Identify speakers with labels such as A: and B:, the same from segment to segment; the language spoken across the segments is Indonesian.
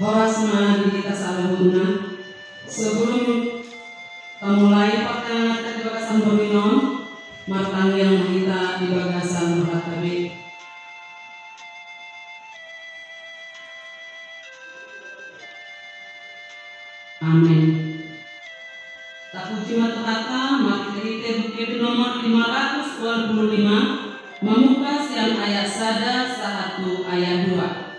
A: Horasma di kita salahuna sebelum mulai pakaian kita di bagasan berminon matang yang kita di bagasan berhatabi. Amin. Tak puji mata mati kita bukti nomor 525 Membuka siang ayat 1 ayat 2.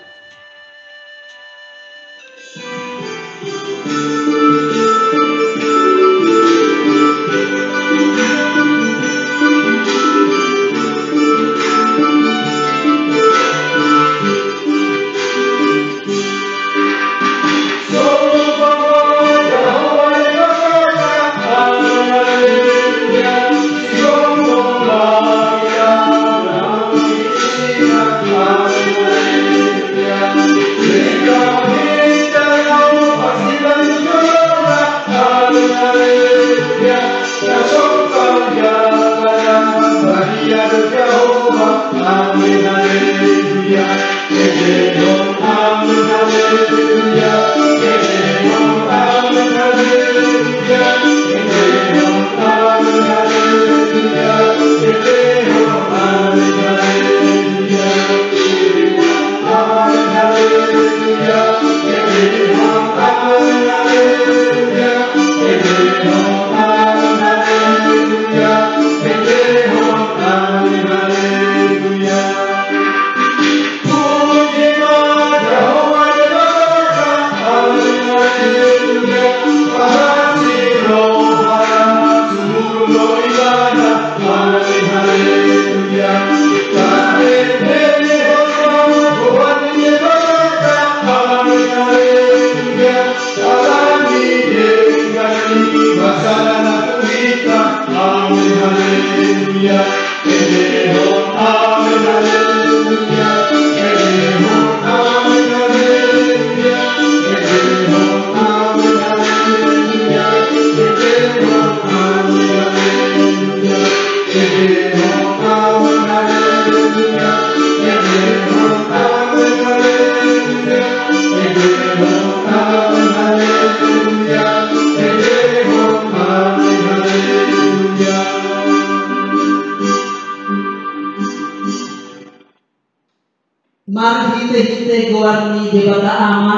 A: Mari hite goarni debata ama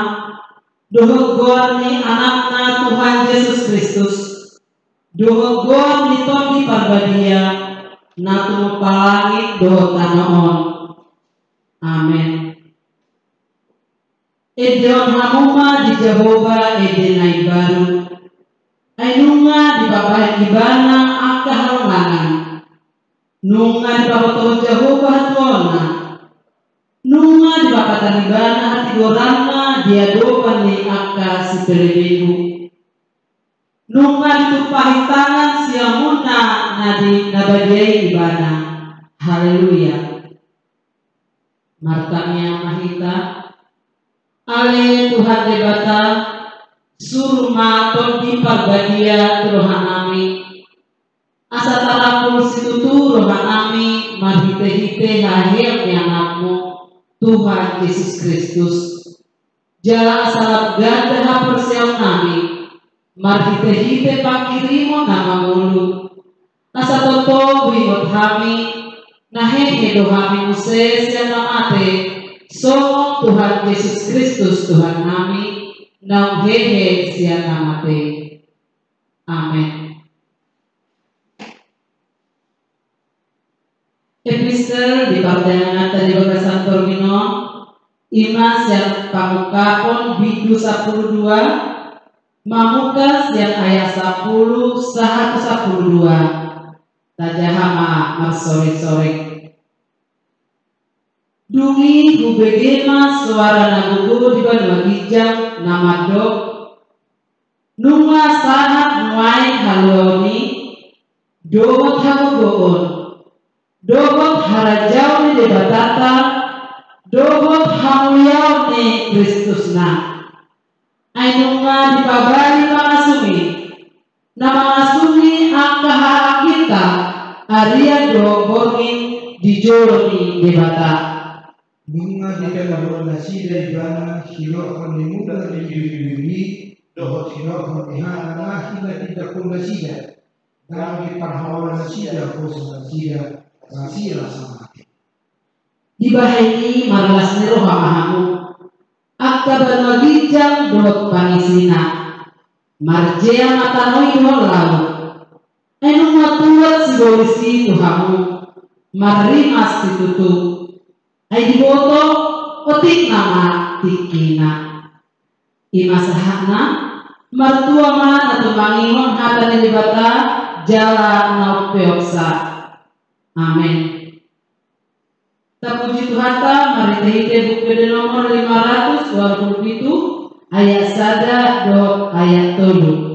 A: doho goarni anakna Tuhan Yesus Kristus doho goarni tondi parbadia natu palangit doho tanoon. Amen. Edeon hamuma di Jehovah edenai baru ainunga di babahan ibana akka halungangan nunga di babato Jehovah tuona nunga di bakatan ibana hati gorana dia dopan ni akka si perebehu nunga ditupahi tangan siamuna nadi nabadiai ibana. Haleluya. Martamnya mahita ale Tuhan debata surma tondi parbadia rohanami asa tarapul situtu rohanami marhite-hite lahir anakmu Tuhan Yesus Kristus jala salat ganda persiaw nami marhite-hite pakirimo nama mulu asa toto wingot hami nahehe dohami Moses yang namate so Tuhan Yesus Kristus Tuhan nami nang hehe siang namate. Amen. Epistel di partengan tadi bagasan Tormino Imas yang pamukapon bidu 12 Mamukas yang ayat 10 sahat 12 tajahama marsore-sore dungi hubegema suara nagugu di banua gijang nama dok nunga sahat muai haloni dowot hagogoon dohot harajau ni debatata dohot hamuyau ni Kristus na ainunga dipabari mangasumi na mangasumi ang kaharap kita Aria do borgin di joro ni debata
B: Mima dikalabuan nasi dari bana silo kon dimuda dari diri dohot silo kon dihana nasi dari tidak pun nasi dan di parhawan nasi kos nasi sama.
A: Di bahini marlas nero hamahamu akka bermagijang dot pangisina marjea matanoi lalu enu matuat si bolisi tuhamu marimas ditutup ai diboto otik nama tikina imasahana martua mana atau mangingon hata nilibata jala naupeoksa. Amin. Terpuji Tuhan, mari kita buku nomor 527 ayat 1 ayat 7.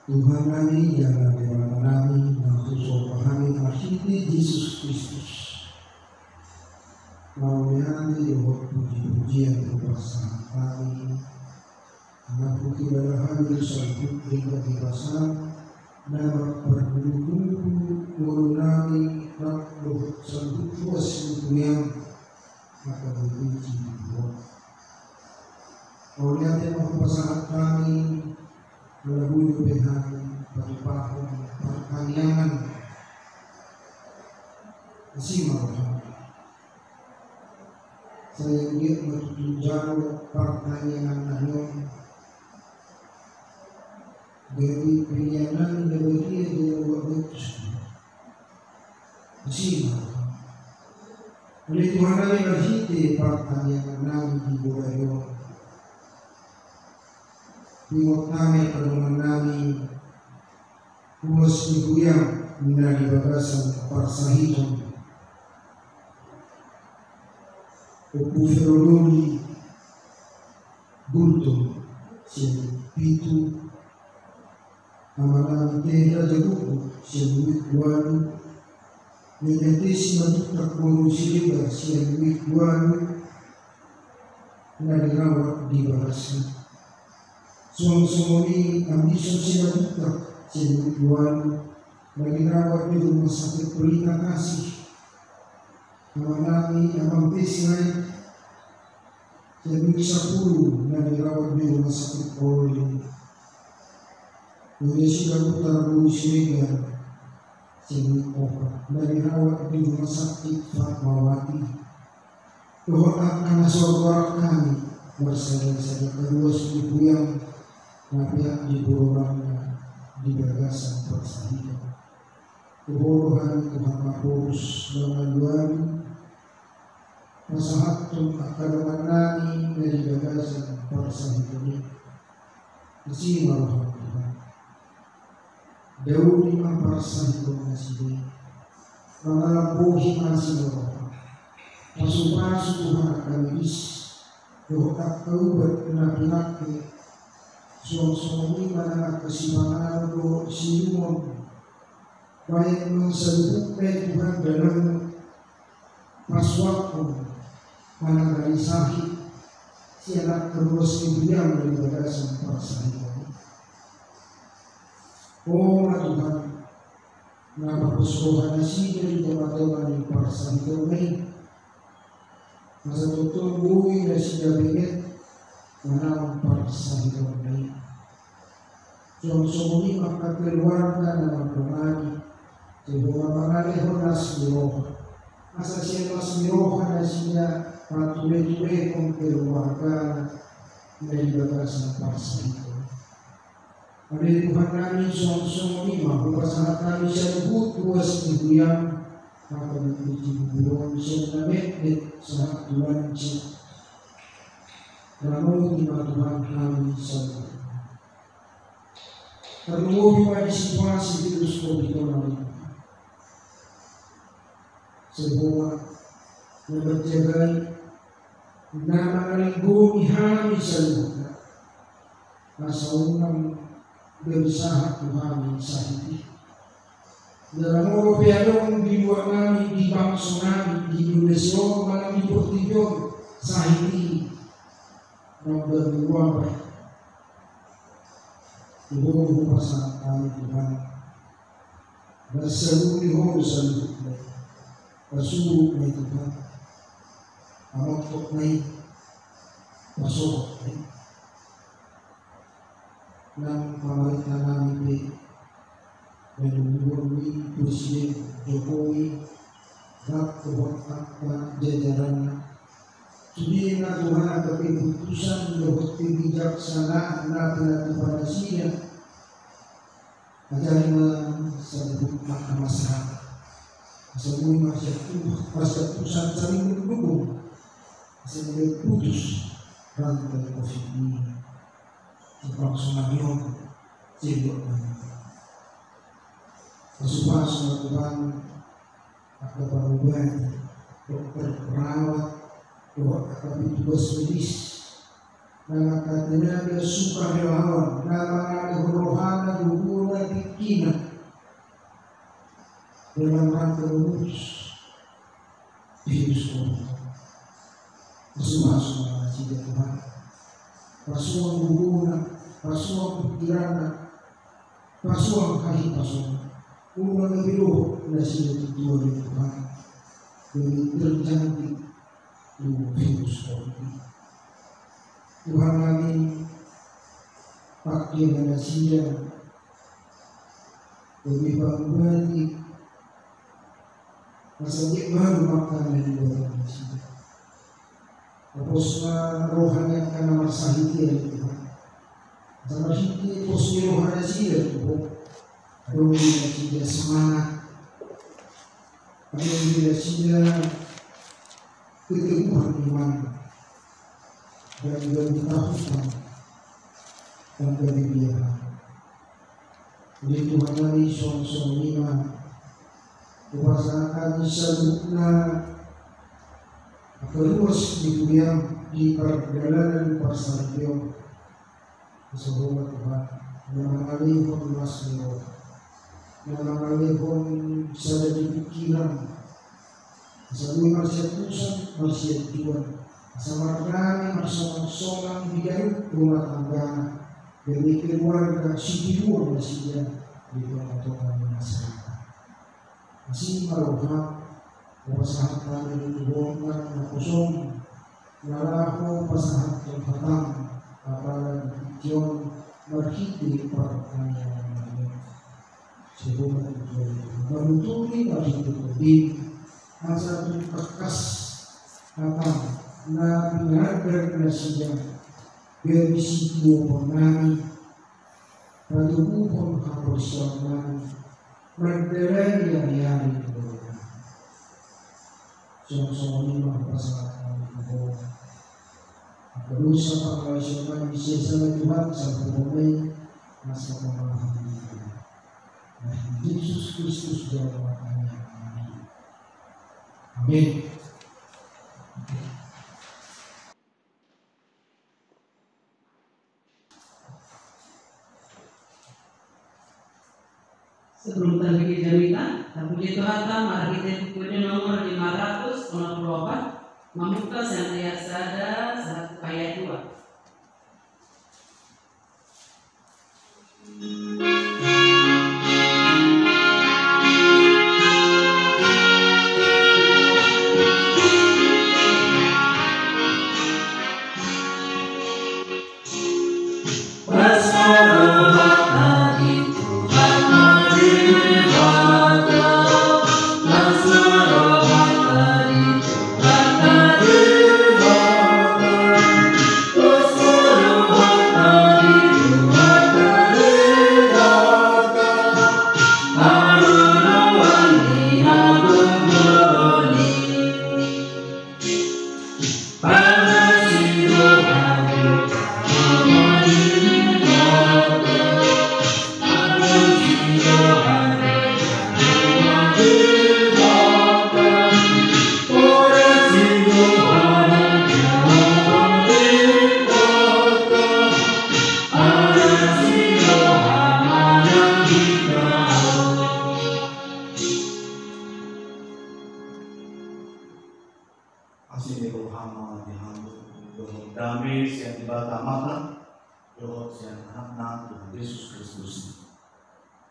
B: Tuhan kami jangan Dewa kami maksud pahami maksudnya Yesus Kristus. Mau kami doa puji-pujian kepada kami. Aku tidak hadir satu dengan dipasang nama perlindungan kami nak doa satu puas yang akan dipuji Tuhan. Oleh yang pasangan kami melalui Tuhan berpaham perkaliangan simak saya ingin menjawab pertanyaan namun dari pilihan dari dia jawab simak oleh Tuhan kami bersih pertanyaan namun di bawah Tengok kami permohonan kami puas diguyang menjadi bagasan persahitan Upu Feroloni Buntung Siang Pitu Amalan Tera Jabuku Siang Wik Walu Menyatis Madutak Boru Silibar Siang Wik Walu Nadirawat di bagasan Suami-suami ambisi sila duka sila Tuhan bagi rawat di rumah sakit Pelita Kasih mengalami amang tisnai sila 10 na dirawat di rumah sakit Polri Jadi sila putar Louis Wegar sila Oka na dirawat di rumah sakit Fatmawati Tuhan akan sorbarak kami bersama-sama kedua suku yang Nabiak di burungnya di gagasan persahitan kebodohan Tuhan Mapurus Lamayuan masahatong akalaman namin na igagasan para sa hito kasi maroon Tuhan. Daw di ang para sa hito na sila. Mga lambuhin na sila. Masupasok Tuhan ang kamilis. Doon at kaubat na pinaki. Suwang-suwang na kasimangan doon sinumon. Bayan mo sa lubog na Tuhan dalam paswak ko. Manangalisahit si anak terus dibilang dari bagasan perasaan itu. Oh Tuhan, napapuskuhan na siya dari teman-teman di perasaan itu ini. Masa betul buwi na siya bingit manang perasaan itu ini. Sumuli makakeluarga na magpumani sehingga mangalihon na siya. Masa siya masmirohan na siya patuloy-tuloy kong keluarga na ibagasan para sa ito. Alay Tuhan namin sumuli mahupasahat namin siya buwas ni Buyang akan menjibulong siya namit sa Tuhan siya. Namun lima Tuhan kami sa Tuhan. Terlalu di situasi virus COVID-19 sebuah menjagai nama bumi kami seluruhnya nasaunang berusaha Tuhan sahiti dalam orang piadong di luar kami di bangsa kami di Indonesia malam di Portugal sahiti nomor dua Tuhan pasang kami Tuhan berseluruh seluruhnya Pasuruh na Tuhan, amatok na pasok ng pamalitan namin menunggu Presiden Jokowi at Tuhan at jajaran na. Sudihin na Tuhan ang kapiputusan lewat kebijaksanaan na pinatupan na siya ajaran sa lubog masyarakat. Semua masyarakat pusat saling mendukung sehingga putus rantai COVID ini. Sebab semuanya sibuk Pasupasok Tuhan atau perubahan dokter perawat atau tugas medis nama tenaga sukarelawan nama rohana hubungan dikina dalam rangka memutus virus corona. Pasupasok tidak Tuhan. Pasuang hubungan, pasuang pikiran, pasuang kahit pasuang. Unang nabilo na siya tutuwa ng Tuhan. Demi terjangkit ng virus corona. Tuhan namin pakyan na siya demi pangbalik masagit baru makan na dibawa na siya. Tapos na rohanya ka na masahiti ang Tuhan. Sa masahiti, tapos ni rohanya siya Tuhan. Doon na siya semangat. Doon na siya keteguhan iman. Dan ketakutan dan kebiayaan. Jadi Tuhan kami soal iman. Kuasa bisa na terus dibuyang di perjalanan persalio sebuah Tuhan yang mengalihkan masih yang mengalihkan bisa di pikiran sebuah masyarakat masih Tuhan sama kami bersama-sama di dalam rumah tangga demi keluarga si dua masih di tengah-tengah masyarakat. Masih maroha pasahat kami ditubuhkan na kusong nalako pasahat ng patang para diyon marhiti para kanyang namin. Siguro ito malutuloy na ditutubig ang sa ating kakas patang na pinagdag na siya berisipyo po namin patubukong kapursyon namin magdalay nangyari ito. Song-song lima pasangan Tuhan. Berusaha pengalaman disiasa Tuhan sampai mulai masa pengalaman itu. Nah, Yesus Kristus dalam namanya. Amin.
A: Sebelum terbit jaminan, terpuji Tuhan, mari kita buku nomor 564, membuka ayat 1 ayat 2.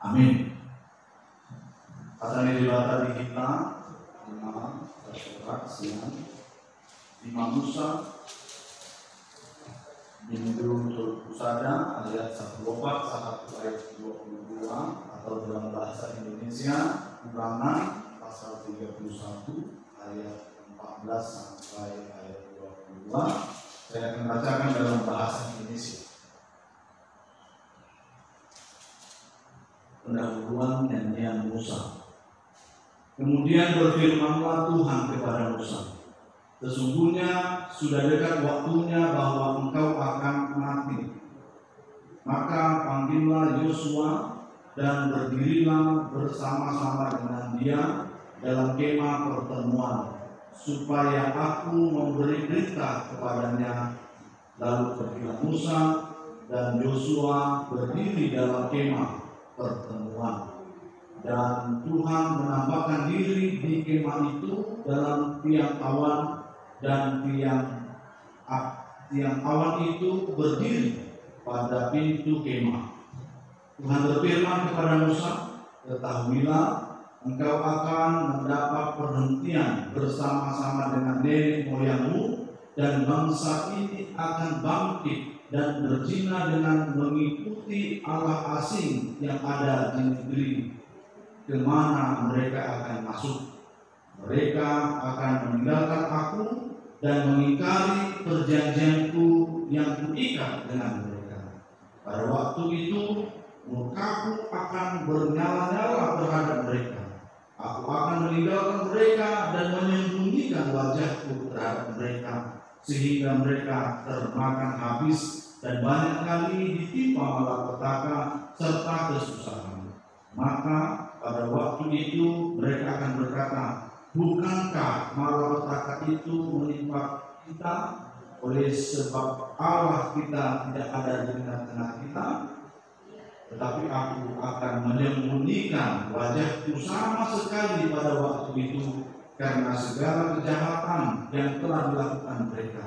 C: Amin. Kata dibata di kita lima Musa di minggu pusada ayat 1 ayat 22 atau dalam bahasa Indonesia Ulangan pasal 31 ayat 14 sampai ayat 22. Saya akan bacakan dalam bahasa Indonesia. Pendahuluan nyanyian Musa. Kemudian berfirmanlah Tuhan kepada Musa, sesungguhnya sudah dekat waktunya bahwa engkau akan mati. Maka panggillah Yosua dan berdirilah bersama-sama dengan dia dalam kemah pertemuan, supaya aku memberi berita kepadanya. Lalu pergilah Musa dan Yosua berdiri dalam kemah pertemuan, dan Tuhan menampakkan diri di kemah itu dalam tiang awan, dan tiang awan itu berdiri pada pintu kemah. Tuhan berfirman kepada Musa, ketahuilah engkau akan mendapat perhentian bersama-sama dengan nenek moyangmu, dan bangsa ini akan bangkit dan berzina dengan mengikuti Allah asing yang ada di negeri kemana mereka akan masuk. Mereka akan meninggalkan aku dan mengingkari perjanjianku yang kuikat dengan mereka. Pada waktu itu murkaku akan bernyala-nyala terhadap mereka. Aku akan meninggalkan mereka dan menyembunyikan wajahku terhadap mereka, sehingga mereka termakan habis dan banyak kali ditimpa malapetaka serta kesusahan. Maka pada waktu itu mereka akan berkata, bukankah malapetaka itu menimpa kita oleh sebab Allah kita tidak ada di tengah-tengah kita? Tetapi aku akan menyembunyikan wajahku sama sekali pada waktu itu, karena segala kejahatan yang telah dilakukan mereka,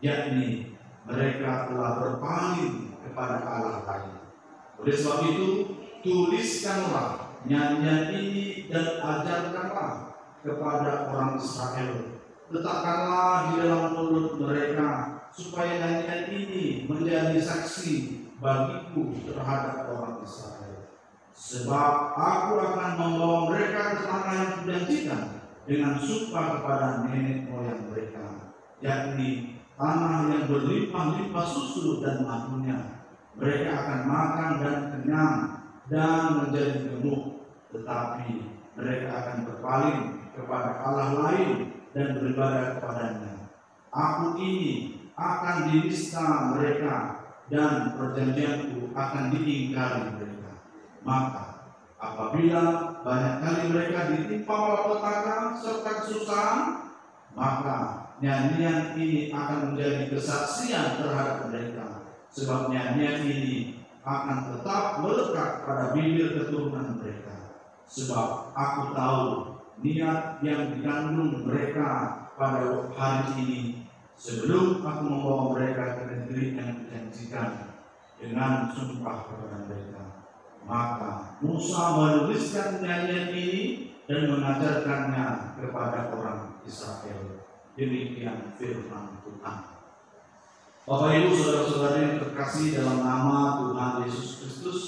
C: yakni mereka telah berpaling kepada Allah lain. Oleh sebab itu, tuliskanlah nyanyian ini dan ajarkanlah kepada orang Israel. Letakkanlah di dalam mulut mereka, supaya nyanyian ini menjadi saksi bagiku terhadap orang Israel. Sebab aku akan membawa mereka ke tanah yang kujanjikan dengan sumpah kepada nenek moyang mereka, yakni tanah yang berlimpah-limpah susu dan madunya. Mereka akan makan dan kenyang dan menjadi gemuk, tetapi mereka akan berpaling kepada Allah lain dan beribadah kepadanya. Aku ini akan dinista mereka dan perjanjianku akan diingkari mereka. Maka apabila banyak kali mereka ditimpa malapetaka serta kesusahan, maka nyanyian ini akan menjadi kesaksian terhadap mereka, sebab nyanyian ini akan tetap melekat pada bibir keturunan mereka. Sebab aku tahu niat yang dikandung mereka pada hari ini, sebelum aku membawa mereka ke negeri yang dijanjikan dengan sumpah kepada mereka. Maka Musa menuliskan nyanyian ini dan mengajarkannya kepada orang Israel. Demikian firman Tuhan. Bapak Ibu saudara-saudari yang terkasih dalam nama Tuhan Yesus Kristus,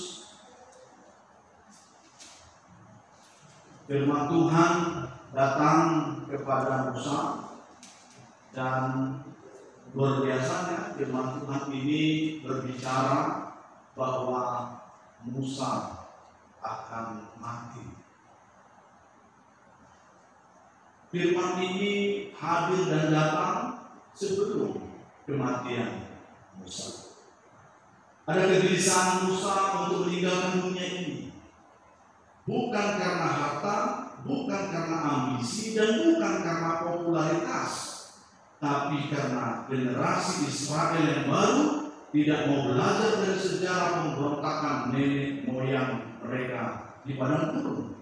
C: firman Tuhan datang kepada Musa, dan luar biasanya firman Tuhan ini berbicara bahwa Musa akan mati. Firman ini hadir dan datang sebelum kematian Musa. Ada kegelisahan Musa untuk meninggalkan dunia ini, bukan karena harta, bukan karena ambisi, dan bukan karena popularitas, tapi karena generasi Israel yang baru tidak mau belajar dari sejarah pemberontakan nenek moyang mereka di padang gurun.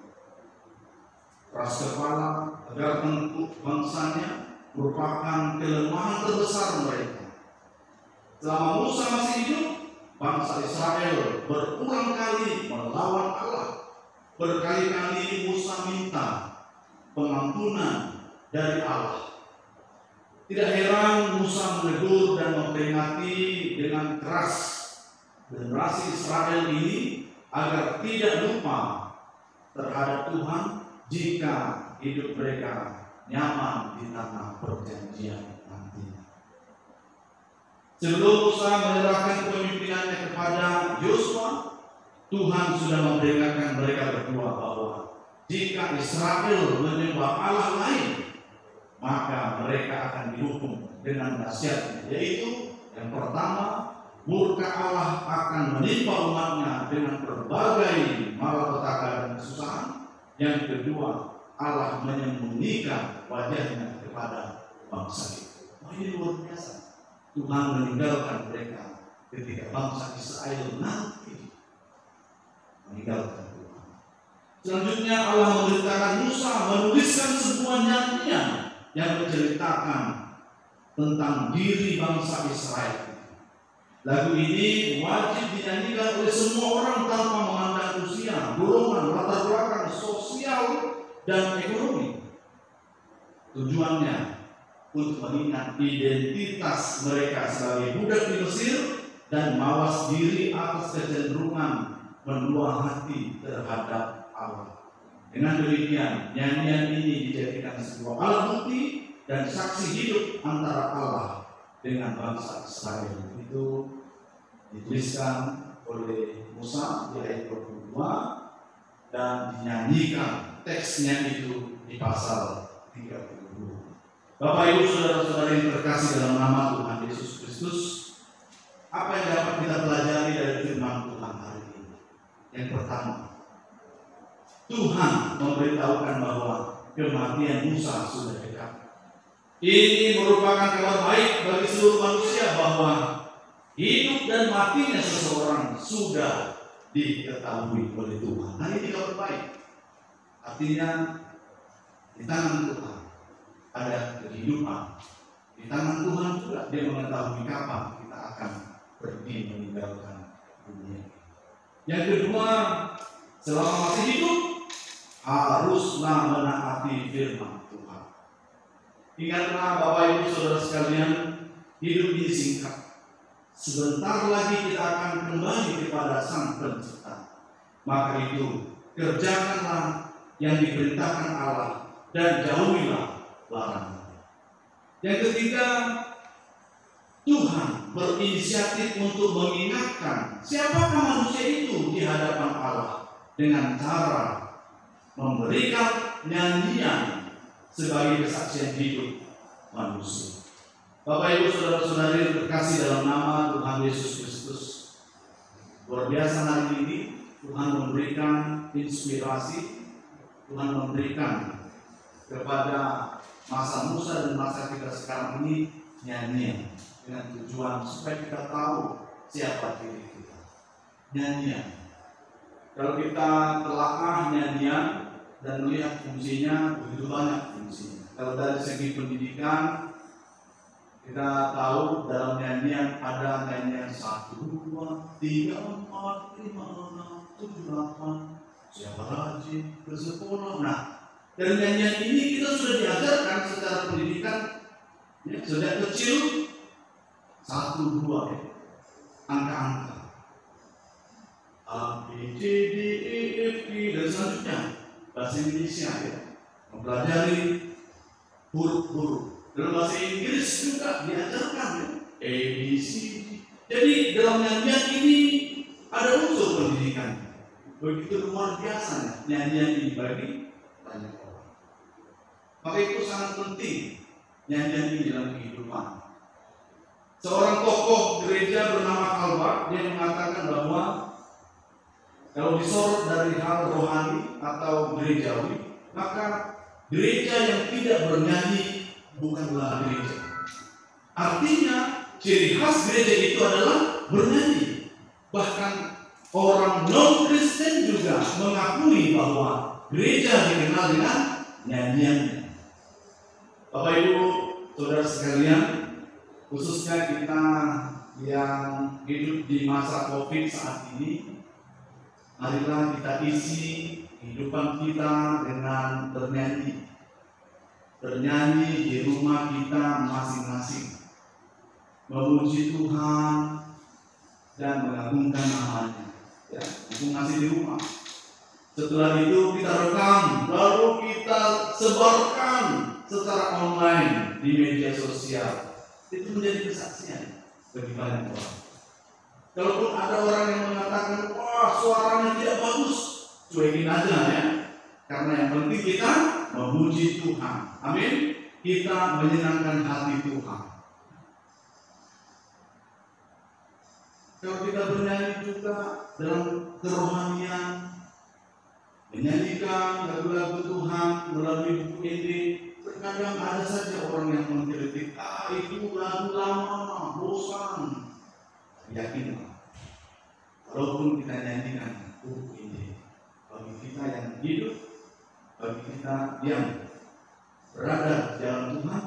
C: Keras kepala, tegar tengkuk bangsanya merupakan kelemahan terbesar mereka. Selama Musa masih hidup, bangsa Israel berulang kali melawan Allah. Berkali-kali Musa minta pengampunan dari Allah. Tidak heran Musa menegur dan memperingati dengan keras generasi Israel ini agar tidak lupa terhadap Tuhan jika hidup mereka nyaman di tanah perjanjian nantinya. Sebelum Musa menyerahkan kepemimpinannya kepada Yosua, Tuhan sudah memperingatkan mereka berdua bahwa jika Israel menyembah Allah lain, maka mereka akan dihukum dengan dahsyatnya, yaitu yang pertama, murka Allah akan menimpa umatnya dengan berbagai malapetaka dan kesusahan. Yang kedua, Allah menyembunyikan wajahnya kepada bangsa itu. Ini luar biasa. Tuhan meninggalkan mereka ketika bangsa Israel nanti meninggalkan Tuhan. Selanjutnya Allah memerintahkan Musa menuliskan sebuah nyanyian yang menceritakan tentang diri bangsa Israel. Lagu ini wajib dinyanyikan oleh semua orang tanpa memandang usia, golongan, latar belakang sosial dan ekonomi. Tujuannya untuk mengingat identitas mereka sebagai budak di Mesir dan mawas diri atas kecenderungan mendua hati terhadap Allah. Dengan demikian, nyanyian ini dijadikan sebuah alat bukti dan saksi hidup antara Allah dengan bangsa Israel. Itu dituliskan oleh Musa di ayat 22 dan dinyanyikan teksnya itu di pasal 32. Bapak Ibu saudara-saudara yang terkasih dalam nama Tuhan Yesus Kristus, apa yang dapat kita pelajari dari firman Tuhan hari ini? Yang pertama, Tuhan memberitahukan bahwa kematian Musa sudah dekat. Ini merupakan kabar baik bagi seluruh manusia bahwa hidup dan matinya seseorang sudah diketahui oleh Tuhan. Nah, ini kabar baik. Artinya di tangan Tuhan ada kehidupan. Di tangan Tuhan juga Dia mengetahui kapan kita akan pergi meninggalkan dunia. Yang kedua, selama masih hidup haruslah menaati firman Tuhan. Ingatlah Bapak Ibu saudara sekalian, hidup ini singkat. Sebentar lagi kita akan kembali kepada Sang Pencipta. Maka itu kerjakanlah yang diperintahkan Allah dan jauhilah larangan. Yang ketiga, Tuhan berinisiatif untuk mengingatkan siapakah manusia itu di hadapan Allah dengan cara memberikan nyanyian sebagai kesaksian hidup manusia. Bapak Ibu saudara-saudari terkasih dalam nama Tuhan Yesus Kristus, luar biasa hari ini Tuhan memberikan inspirasi, Tuhan memberikan kepada masa Musa dan masa kita sekarang ini nyanyian dengan tujuan supaya kita tahu siapa diri kita. Nyanyian. Kalau kita telaah nyanyian dan melihat fungsinya, begitu banyak fungsinya. Kalau dari segi pendidikan, kita tahu dalam nyanyian ada nyanyian 1, 2, 3, 4, 5, 6, 7, 8. Siapa rajin bersekolah. Nah, dari nyanyian ini kita sudah diajarkan secara pendidikan ya, sejak kecil 1, 2 ya, angka-angka A, B, C, D, E, F, G dan selanjutnya. Bahasa Indonesia ya, mempelajari huruf-huruf. Dalam bahasa Inggris juga diajarkan ya, A, B, C, D. Jadi dalam nyanyian ini ada unsur pendidikan. Begitu luar biasa nyanyian ini bagi banyak orang. Maka itu sangat penting nyanyian ini dalam kehidupan. Seorang tokoh gereja bernama Calvert, dia mengatakan bahwa kalau disorot dari hal rohani atau gerejawi, maka gereja yang tidak bernyanyi bukanlah gereja. Artinya ciri khas gereja itu adalah bernyanyi. Bahkan orang non-Kristen juga mengakui bahwa gereja dikenal dengan nyanyiannya. Bapak Ibu, saudara sekalian, khususnya kita yang hidup di masa COVID saat ini, marilah kita isi kehidupan kita dengan bernyanyi. Bernyanyi di rumah kita masing-masing, memuji Tuhan dan mengagungkan namanya. Ya, itu masih di rumah. Setelah itu kita rekam, lalu kita sebarkan secara online di media sosial. Itu menjadi kesaksian bagi banyak orang. Kalaupun ada orang yang mengatakan, wah suaranya tidak bagus, cuekin aja ya. Karena yang penting kita memuji Tuhan. Amin. Kita menyenangkan hati Tuhan. Kalau kita bernyanyi juga dalam kerohanian, menyanyikan lagu-lagu Tuhan melalui buku ini, terkadang ada saja orang yang mengkritik, itu lagu lama, bosan. Yakinlah, walaupun kita nyanyikan buku ini, bagi kita yang hidup, bagi kita yang berada di dalam Tuhan,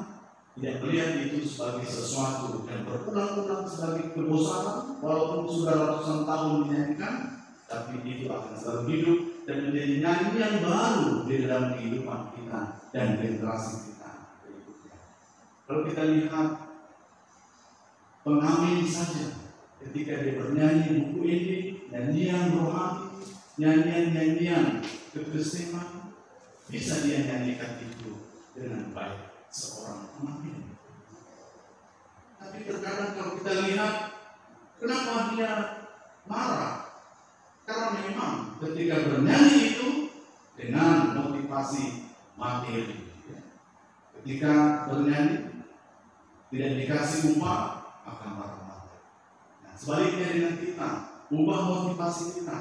C: tidak melihat itu sebagai sesuatu yang berulang-ulang sebagai kebosanan, walaupun sudah ratusan tahun dinyanyikan, tapi itu akan selalu hidup dan menjadi nyanyian baru di dalam kehidupan kita dan generasi kita berikutnya. Kalau kita lihat pengamen saja, ketika dia bernyanyi buku ini, nyanyian rohani, nyanyian-nyanyian kekristenan, bisa dia nyanyikan itu dengan baik seorang pengamen. Tapi terkadang kalau kita lihat, kenapa dia marah? Karena memang ketika bernyanyi itu dengan motivasi materi. Ketika bernyanyi tidak dikasih upah, akan marah. Sebaliknya dengan kita, ubah motivasi kita.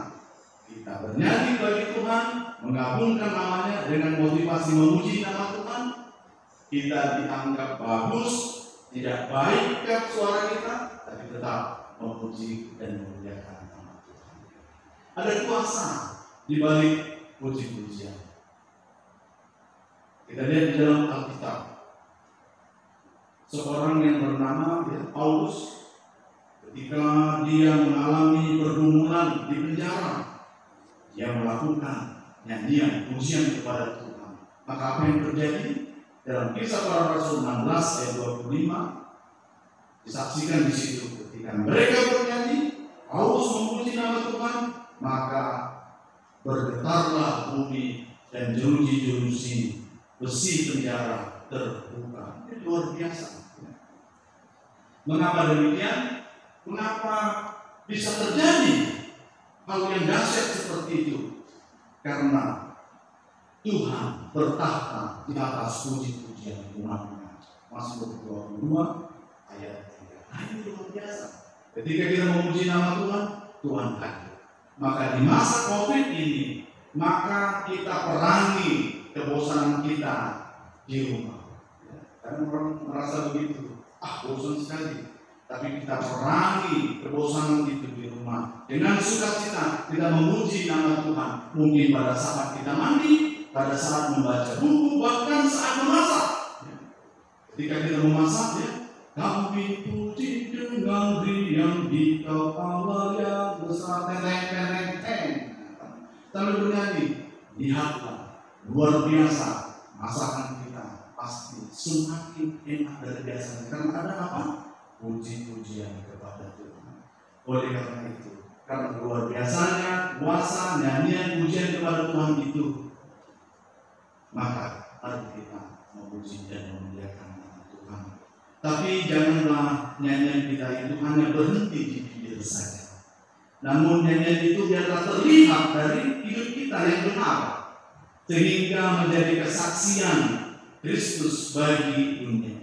C: Kita bernyanyi bagi Tuhan, mengagungkan namanya dengan motivasi memuji nama Tuhan. Kita dianggap bagus, tidak baik ke suara kita, tapi tetap memuji dan memuliakan nama Tuhan. Ada kuasa di balik puji-pujian. Kita lihat di dalam Alkitab, seorang yang bernama Paulus, ketika dia mengalami pergumulan di penjara, dia melakukan nyanyian pujian kepada Tuhan. Maka apa yang terjadi? Dalam Kisah Para Rasul 16 ayat 25 disaksikan di situ, ketika mereka bernyanyi, Paulus memuji nama Tuhan, maka bergetarlah bumi dan jeruji-jeruji besi penjara terbuka. Ini luar biasa. Mengapa demikian? Mengapa bisa terjadi hal yang dahsyat seperti itu? Karena Tuhan bertahta di atas puji-pujian umatnya. Mazmur 22 ayat 3. Nah, ini luar biasa. Ketika kita memuji nama Tuhan, Tuhan hadir. Maka di masa COVID ini, maka kita perangi kebosanan kita di rumah. Karena orang merasa begitu, bosan sekali. Tapi kita perangi kebosanan itu di rumah dengan sukacita kita memuji nama Tuhan. Mungkin pada saat kita mandi, pada saat membaca buku, bahkan saat memasak. Ketika kita memasak, ya, kami puji dengan riang di kau Allah yang besar, tereng. Sambil bernyanyi, lihatlah luar biasa masakan kita pasti semakin enak dari biasanya. Karena ada apa? Puji-pujian kepada Tuhan. Oleh karena itu, karena luar biasanya puasa, nyanyian, pujian kepada Tuhan itu, maka mari kita memuji dan memuliakan nama Tuhan. Tapi janganlah nyanyian kita itu hanya berhenti di bibir saja. Namun nyanyian itu biarlah terlihat dari hidup kita yang benar, sehingga menjadi kesaksian Kristus bagi dunia.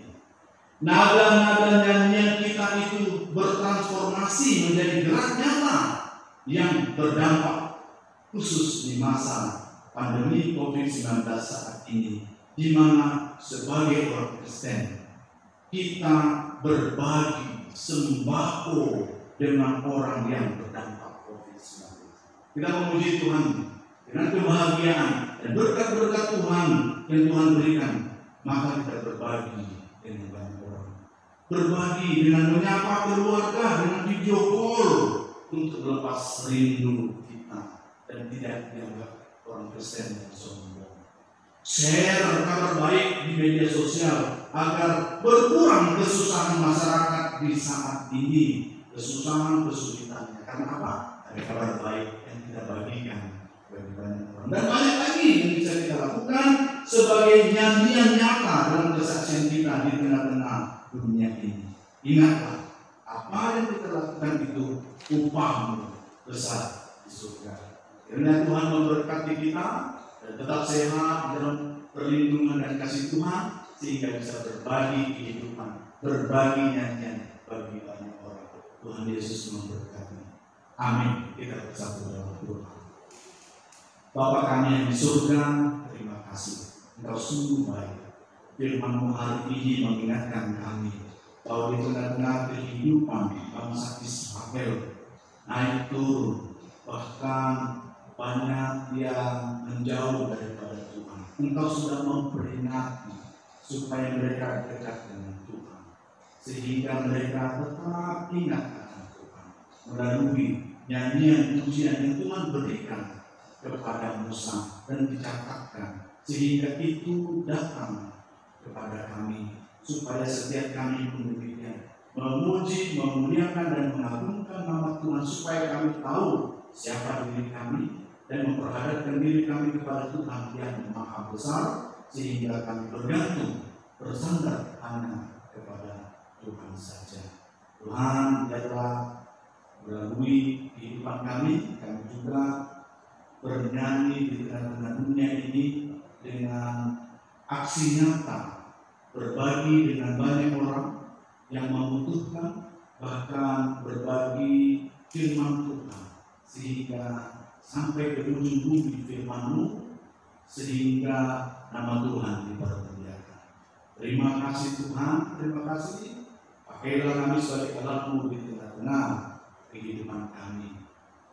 C: Nada-nada nyanyian kita itu bertransformasi menjadi gerak nyata yang berdampak khusus di masa pandemi COVID-19 saat ini, di mana sebagai orang Kristen kita berbagi sembako dengan orang yang berdampak COVID-19. Kita memuji Tuhan dengan kebahagiaan dan berkat-berkat Tuhan yang Tuhan berikan, maka kita berbagi dengan banyak orang. Berbagi dengan menyapa keluarga dengan video call untuk lepas rindu kita dan tidak dianggap orang Kristen yang sombong. Share kabar baik di media sosial agar berkurang kesusahan masyarakat di saat ini, kesusahan kesulitannya. Karena apa? Ada kabar baik yang kita bagikan bagi banyak orang. Dan banyak lagi yang bisa kita lakukan sebagai nyanyian nyata dalam kesaksian kita di tengah-tengah dunia ini. Ingatlah, apa yang kita lakukan itu upahmu besar di surga. Kiranya Tuhan memberkati kita dan tetap sehat dalam perlindungan dan kasih Tuhan, sehingga bisa berbagi kehidupan, berbagi nyanyian bagi banyak orang. Tuhan Yesus memberkati. Amin. Kita bersatu dalam doa. Bapa kami yang di surga, terima kasih. Engkau sungguh baik. Firman-Mu hari ini mengingatkan kami bahwa di tengah-tengah kehidupan bangsa Israel naik turun, bahkan banyak yang menjauh daripada Tuhan. Engkau sudah memperingati supaya mereka dekat dengan Tuhan, sehingga mereka tetap ingat akan Tuhan melalui nyanyian pujian yang Tuhan berikan kepada Musa dan dicatatkan, sehingga itu datang kepada kami, supaya setiap kami pun demikian memuji, memuliakan dan mengagungkan nama Tuhan, supaya kami tahu siapa diri kami dan memperhadapkan diri kami kepada Tuhan yang Maha Besar, sehingga kami bergantung, bersandar hanya kepada Tuhan saja. Tuhan, biarlah melalui kehidupan kami juga bernyanyi di tengah-tengah dunia ini dengan aksi nyata, berbagi dengan banyak orang yang membutuhkan, bahkan berbagi firman Tuhan, sehingga sampai ke ujung bumi firman-Mu, sehingga nama Tuhan dipermuliakan. Terima kasih Tuhan, terima kasih. Pakailah kami sebagai alat-Mu di tengah-tengah kehidupan kami,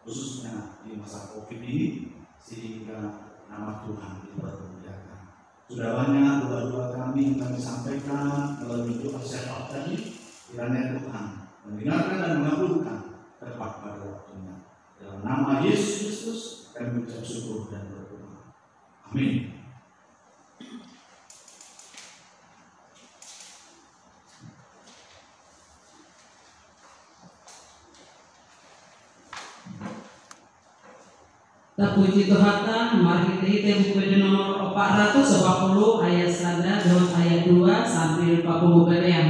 C: khususnya di masa COVID ini, sehingga nama Tuhan dipermuliakan. Sudah banyak doa-doa kami yang kami sampaikan melalui doa syafaat tadi. Kiranya Tuhan mendengarkan dan mengabulkan tepat pada waktunya. Dalam nama Yesus Kristus kami mengucap syukur dan berdoa. Amin.
A: Terpuji Tuhan, mari kita hitung buku nomor 440 ayat 1 dan ayat 2 sampai 40 berian.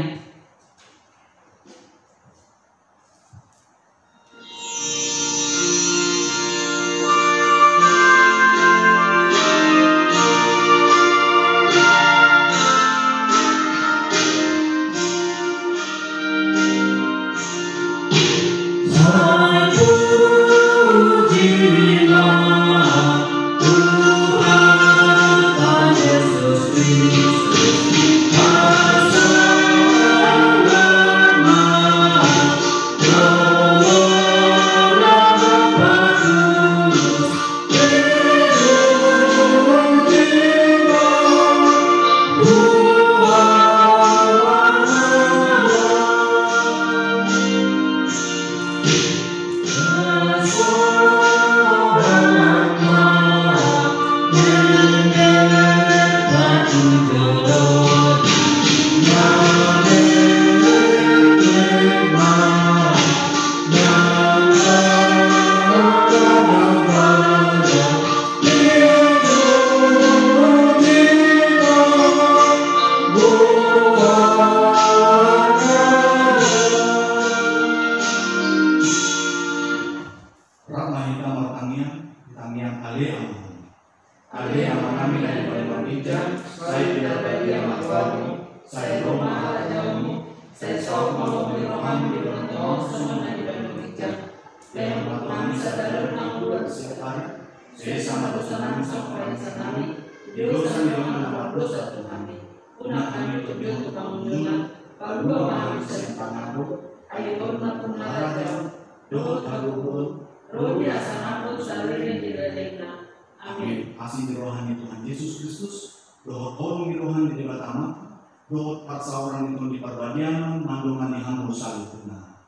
C: nama kami dari Paling Bijak, saya tidak bagian makhluk, saya Roma Rajamu, saya sok mau rohani di dalam Tuhan semua di Paling Bijak, dan Tuhan sadar dan buat setiap hari, saya sama dosa kami sampai kami, di dosa di mana dosa Tuhan, punah kami untuk pengunjungan, kalau dua kami serta mabuk, ayo korban punah Rajamu, doa kabul, roh biasa aku salirnya tidak lekna. Amin. Kasih di rohani Tuhan Yesus Kristus, doa orang di rohani di Batama, doa paksa orang itu di perbadian, mandungan yang harus salib benar.